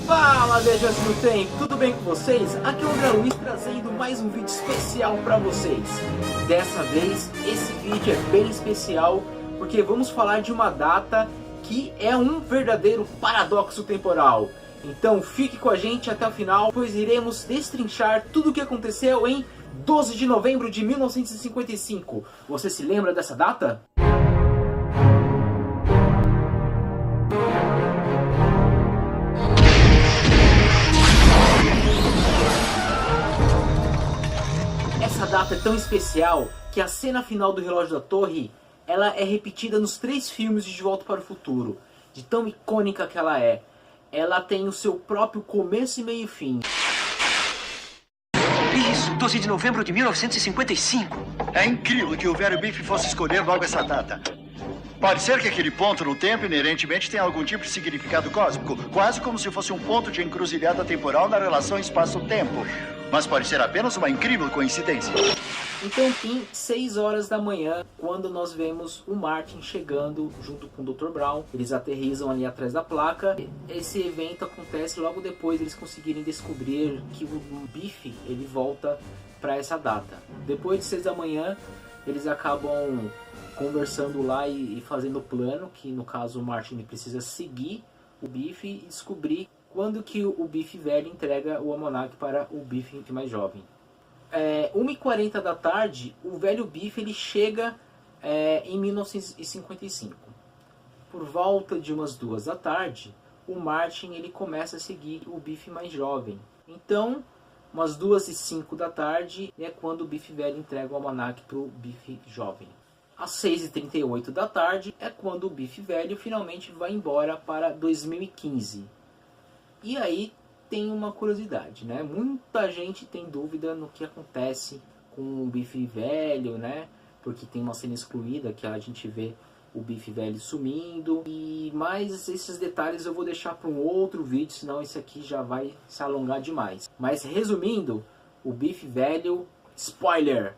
Fala, viajantes do tempo, tudo bem com vocês? Aqui é o André Luiz trazendo mais um vídeo especial para vocês. Dessa vez, esse vídeo é bem especial porque vamos falar de uma data que é um verdadeiro paradoxo temporal. Então fique com a gente até o final, pois iremos destrinchar tudo o que aconteceu em 12 de novembro de 1955. Você se lembra dessa data? Essa data é tão especial que a cena final do relógio da torre, ela é repetida nos 3 filmes de Volta para o Futuro. De tão icônica que ela é. Ela tem o seu próprio começo e meio e fim. Isso, 12 de novembro de 1955. É incrível que o velho Biff fosse escolher logo essa data. Pode ser que aquele ponto no tempo inerentemente tenha algum tipo de significado cósmico, quase como se fosse um ponto de encruzilhada temporal na relação espaço-tempo. Mas pode ser apenas uma incrível coincidência. Então, em 6 horas da manhã, quando nós vemos o Martin chegando junto com o Dr. Brown, eles aterrissam ali atrás da placa. Esse evento acontece logo depois eles conseguirem descobrir que o Biff ele volta para essa data. Depois de 6 da manhã, eles acabam conversando lá e fazendo o plano, que no caso o Martin precisa seguir o Biff e descobrir quando que o Biff velho entrega o almanaque para o Biff mais jovem. 1h40 da tarde, o velho Biff ele chega em 1955. Por volta de umas 2 da tarde, o Martin ele começa a seguir o Biff mais jovem. Então, umas 2h05 da tarde é quando o Biff velho entrega o almanaque para o Biff jovem. Às 6h38 da tarde é quando o Biff velho finalmente vai embora para 2015. E aí tem uma curiosidade, né? Muita gente tem dúvida no que acontece com o Biff velho, né? Porque tem uma cena excluída que a gente vê o Biff velho sumindo. Mas esses detalhes eu vou deixar para um outro vídeo, senão esse aqui já vai se alongar demais. Mas resumindo, o Biff velho, spoiler!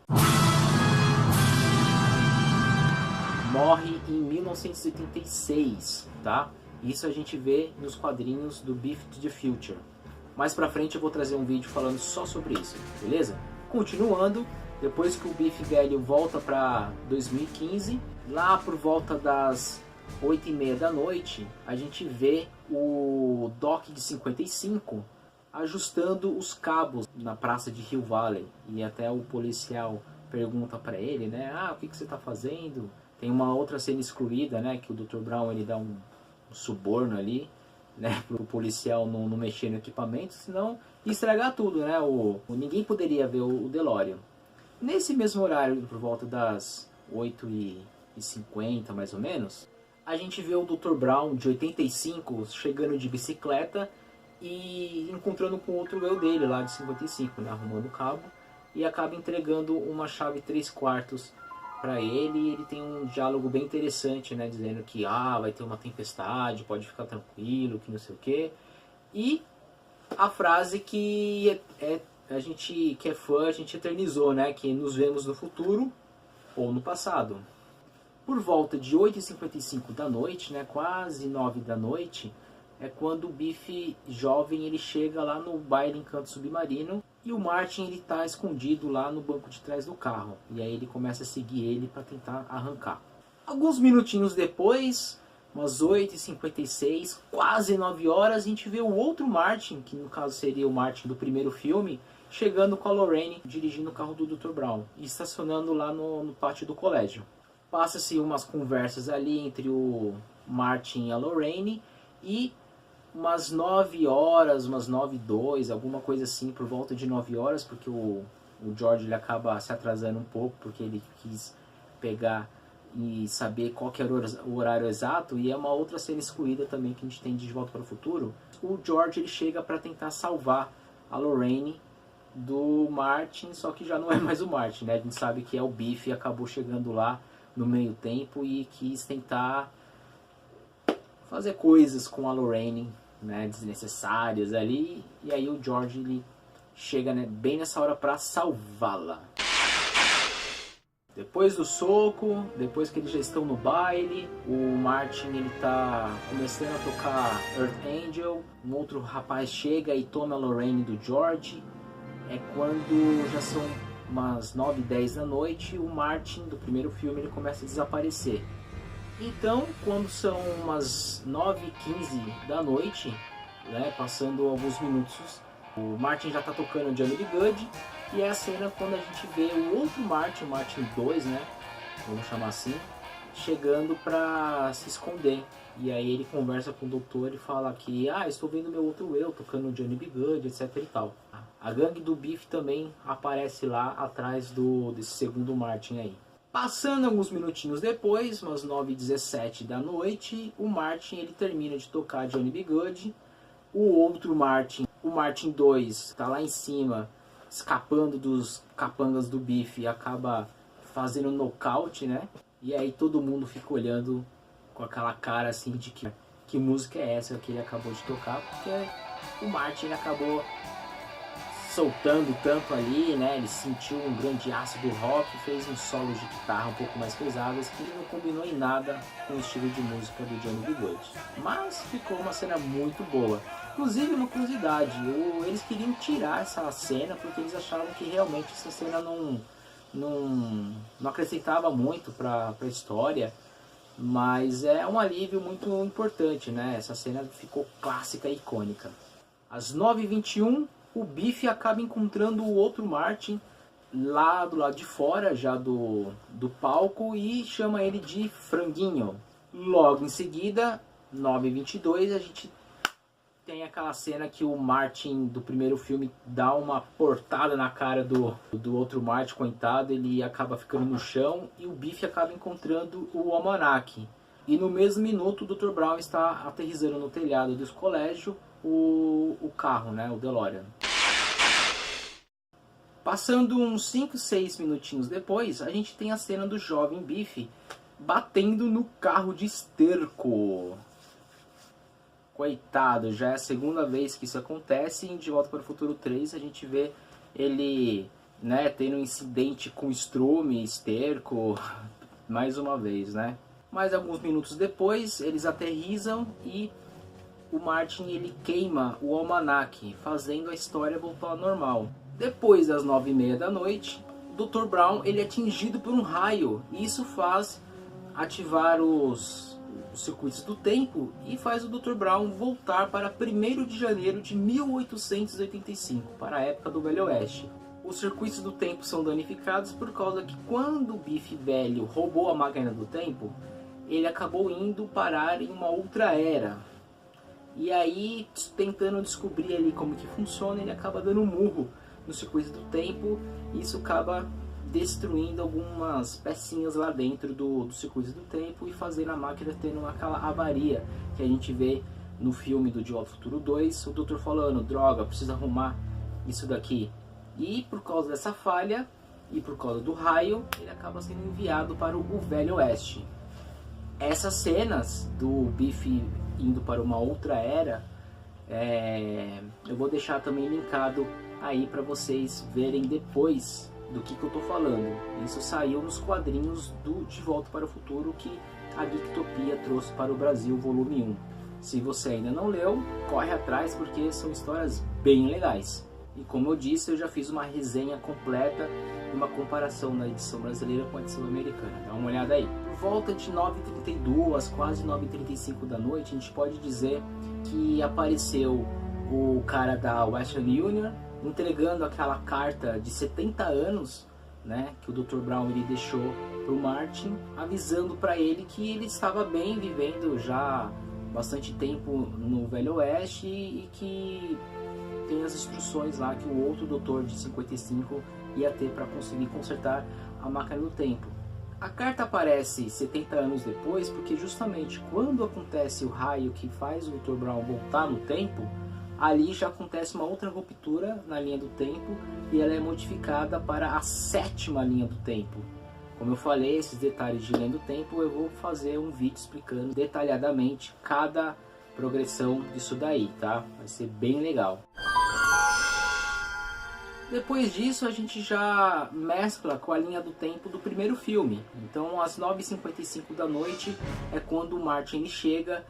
Morre em 1986, tá? Isso a gente vê nos quadrinhos do Biff to the Future. Mais pra frente eu vou trazer um vídeo falando só sobre isso, beleza? Continuando, depois que o Biff velho volta pra 2015, lá por volta das 8h30 da noite, a gente vê o Doc de 55 ajustando os cabos na praça de Hill Valley. E até o policial pergunta pra ele, né? O que você tá fazendo? Tem uma outra cena excluída, né? Que o Dr. Brown ele dá um suborno ali, né, para o policial não mexer no equipamento, senão ia estragar tudo, né? Ninguém poderia ver o DeLorean. Nesse mesmo horário, por volta das 8h50 mais ou menos, a gente vê o Dr. Brown de 85 chegando de bicicleta e encontrando com outro eu dele lá de 55, né, arrumando o cabo, e acaba entregando uma chave 3/4 para ele. E ele tem um diálogo bem interessante, né, dizendo que vai ter uma tempestade, pode ficar tranquilo, que não sei o que. E a frase que a gente que é fã, a gente eternizou, né, que nos vemos no futuro ou no passado. Por volta de 8h55 da noite, né, quase 9 da noite, é quando o Biff jovem ele chega lá no baile Encanto Submarino. E o Martin ele tá escondido lá no banco de trás do carro. E aí ele começa a seguir ele para tentar arrancar. Alguns minutinhos depois, umas 8h56, quase 9 horas, a gente vê o outro Martin, que no caso seria o Martin do primeiro filme, chegando com a Lorraine, dirigindo o carro do Dr. Brown e estacionando lá no pátio do colégio. Passa-se umas conversas ali entre o Martin e a Lorraine e umas 9 horas, umas 9h02, alguma coisa assim, por volta de 9 horas, porque o George ele acaba se atrasando um pouco, porque ele quis pegar e saber qual que era o horário exato, e é uma outra cena excluída também que a gente tem de Volta para o Futuro. O George ele chega para tentar salvar a Lorraine do Martin, só que já não é mais o Martin, né? A gente sabe que é o Biff e acabou chegando lá no meio tempo e quis tentar fazer coisas com a Lorraine, né, desnecessárias ali, e aí o George ele chega, né, bem nessa hora para salvá-la. Depois do soco, depois que eles já estão no baile, o Martin ele tá começando a tocar Earth Angel, um outro rapaz chega e toma a Lorraine do George. É quando já são umas 9, 10 da noite, o Martin do primeiro filme ele começa a desaparecer. Então, quando são umas 9h15 da noite, né, passando alguns minutos, o Martin já está tocando Johnny B. Good, e é a cena quando a gente vê o outro Martin, o Martin 2, né, vamos chamar assim, chegando para se esconder. E aí ele conversa com o doutor e fala que, estou vendo meu outro eu tocando Johnny B. Good, etc e tal. A gangue do Biff também aparece lá atrás desse segundo Martin aí. Passando alguns minutinhos depois, umas 9h17 da noite, o Martin ele termina de tocar Johnny B. Good. O outro Martin, o Martin 2, está lá em cima, escapando dos capangas do Biff e acaba fazendo um nocaute, né? E aí todo mundo fica olhando com aquela cara assim de que música é essa que ele acabou de tocar, porque o Martin ele acabou soltando tanto ali, né? Ele sentiu um grande ácido rock, fez um solo de guitarra um pouco mais pesadas que não combinou em nada com o estilo de música do Johnny B. Good. Mas ficou uma cena muito boa. Inclusive, uma curiosidade, eles queriam tirar essa cena porque eles achavam que realmente essa cena não acrescentava muito para a história, mas é um alívio muito importante, né? Essa cena ficou clássica e icônica. Às 9h21, o Biff acaba encontrando o outro Martin lá do lado de fora, já do palco, e chama ele de Franguinho. Logo em seguida, 9h22, a gente tem aquela cena que o Martin do primeiro filme dá uma portada na cara do outro Martin, coitado, ele acaba ficando no chão e o Biff acaba encontrando o Almanac. E no mesmo minuto o Dr. Brown está aterrissando no telhado do colégio o carro, né, o DeLorean. Passando uns 5, 6 minutinhos depois, a gente tem a cena do jovem Biff batendo no carro de esterco. Coitado, já é a segunda vez que isso acontece. Em De Volta para o Futuro 3 a gente vê ele, né, tendo um incidente com estrume, esterco, mais uma vez, né. Mais alguns minutos depois, eles aterrissam e o Martin ele queima o almanaque, fazendo a história voltar ao normal. Depois das 9h30 da noite, o Dr. Brown ele é atingido por um raio, e isso faz ativar os circuitos do tempo e faz o Dr. Brown voltar para 1º de janeiro de 1885, para a época do Velho Oeste. Os circuitos do tempo são danificados por causa que quando o Biff velho roubou a máquina do tempo, ele acabou indo parar em uma outra era. E aí, tentando descobrir ali como que funciona, ele acaba dando um murro no circuito do tempo, e isso acaba destruindo algumas pecinhas lá dentro do circuito do tempo e fazendo a máquina tendo aquela avaria que a gente vê no filme do De Volta ao Futuro 2, o doutor falando, droga, precisa arrumar isso daqui. E por causa dessa falha e por causa do raio, ele acaba sendo enviado para o Velho Oeste. Essas cenas do Biff indo para uma outra era, eu vou deixar também linkado aí para vocês verem depois do que eu tô falando. Isso saiu nos quadrinhos do De Volta para o Futuro que a Geektopia trouxe para o Brasil, volume 1. Se você ainda não leu, corre atrás porque são histórias bem legais. E como eu disse, eu já fiz uma resenha completa e uma comparação na edição brasileira com a edição americana. Dá uma olhada aí. Por volta de 9h32, quase 9h35 da noite, a gente pode dizer que apareceu o cara da Western Union entregando aquela carta de 70 anos, né, que o Dr. Brown ele deixou para o Martin, avisando para ele que ele estava bem, vivendo já bastante tempo no Velho Oeste e que tem as instruções lá que o outro doutor de 55 ia ter para conseguir consertar a máquina do tempo. A carta aparece 70 anos depois porque justamente quando acontece o raio que faz o Dr. Brown voltar no tempo, ali já acontece uma outra ruptura na linha do tempo e ela é modificada para a 7ª linha do tempo. Como eu falei, esses detalhes de linha do tempo eu vou fazer um vídeo explicando detalhadamente cada progressão disso daí, tá? Vai ser bem legal. Depois disso a gente já mescla com a linha do tempo do primeiro filme. Então às 9h55 da noite é quando o Martin chega,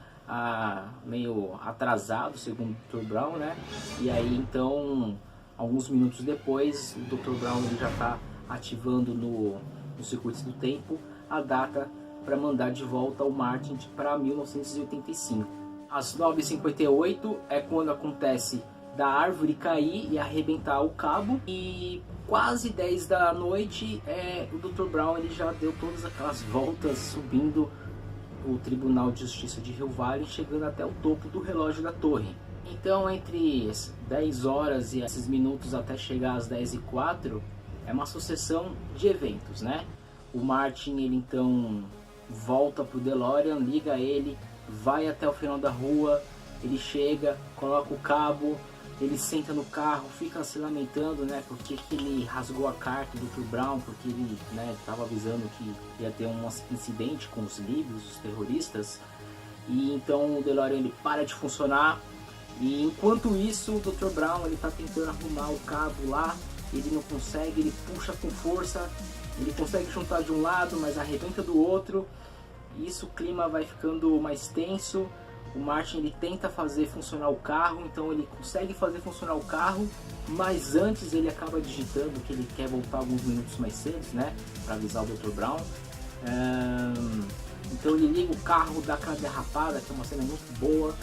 meio atrasado, segundo o Dr. Brown, né? E aí então, alguns minutos depois, o Dr. Brown ele já está ativando no circuito do tempo a data para mandar de volta o Martin para 1985. Às 9h58 é quando acontece da árvore cair e arrebentar o cabo, e quase 10 da noite o Dr. Brown ele já deu todas aquelas voltas subindo o Tribunal de Justiça de Rio Valley, chegando até o topo do relógio da torre. Então entre as 10 horas e esses minutos até chegar às 10h04 é uma sucessão de eventos, né? O Martin ele então volta pro DeLorean, liga ele, vai até o final da rua, ele chega, coloca o cabo, ele senta no carro, fica se lamentando, né, porque que ele rasgou a carta do Dr. Brown, porque ele, né, estava avisando que ia ter um incidente com os livros, os terroristas, e então o DeLorean ele para de funcionar, e enquanto isso o Dr. Brown ele está tentando arrumar o cabo lá, ele não consegue, ele puxa com força, ele consegue juntar de um lado, mas arrebenta do outro, e isso o clima vai ficando mais tenso. O Martin ele tenta fazer funcionar o carro, então ele consegue fazer funcionar o carro, mas antes ele acaba digitando que ele quer voltar alguns minutos mais cedo, né, para avisar o Dr. Brown. Então ele liga o carro, dá aquela derrapada, que é uma cena muito boa,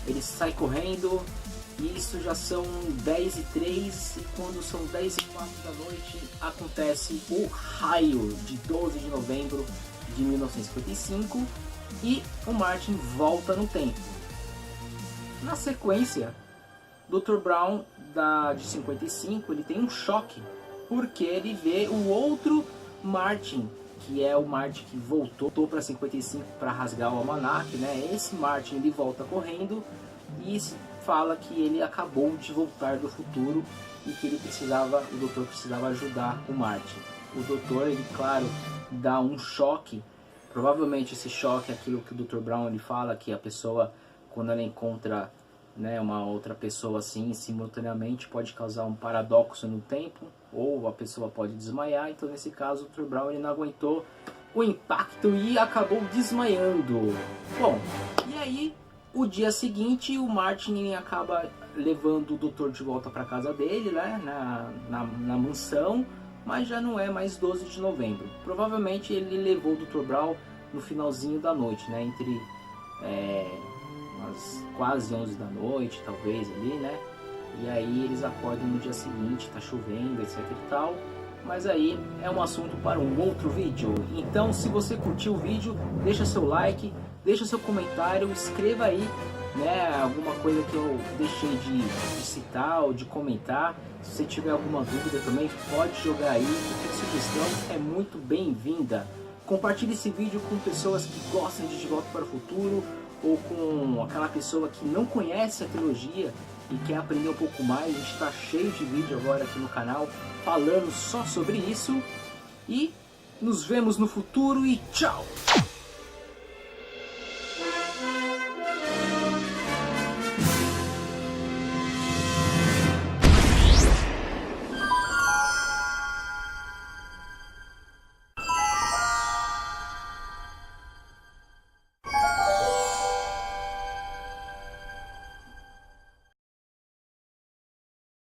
ele sai correndo, e isso já são 10h03, e quando são 10h04 da noite acontece o raio de 12 de novembro de 1955, e o Martin volta no tempo. Na sequência, Dr. Brown de 55 ele tem um choque, porque ele vê o outro Martin, que é o Martin que voltou para 55 para rasgar o almanac, né? Esse Martin ele volta correndo e fala que ele acabou de voltar do futuro e que o doutor precisava ajudar o Martin. O doutor, ele claro, dá um choque. Provavelmente esse choque é aquilo que o Dr. Brown ele fala, que a pessoa, quando ela encontra, né, uma outra pessoa assim, simultaneamente pode causar um paradoxo no tempo, ou a pessoa pode desmaiar. Então nesse caso o Dr. Brown ele não aguentou o impacto e acabou desmaiando. Bom, e aí o dia seguinte o Martin acaba levando o doutor de volta para casa dele, né, na mansão, mas já não é mais 12 de novembro. Provavelmente ele levou o Dr. Brown no finalzinho da noite, né, entre umas quase 11 da noite, talvez ali, né, e aí eles acordam no dia seguinte, tá chovendo, etc e tal, mas aí é um assunto para um outro vídeo. Então se você curtiu o vídeo, deixa seu like, deixa seu comentário, escreva aí, né, alguma coisa que eu deixei de citar ou de comentar. Se você tiver alguma dúvida também, pode jogar aí, porque a sugestão é muito bem-vinda. Compartilhe esse vídeo com pessoas que gostam de Volta para o Futuro, ou com aquela pessoa que não conhece a trilogia e quer aprender um pouco mais. A gente está cheio de vídeo agora aqui no canal falando só sobre isso. E nos vemos no futuro e tchau!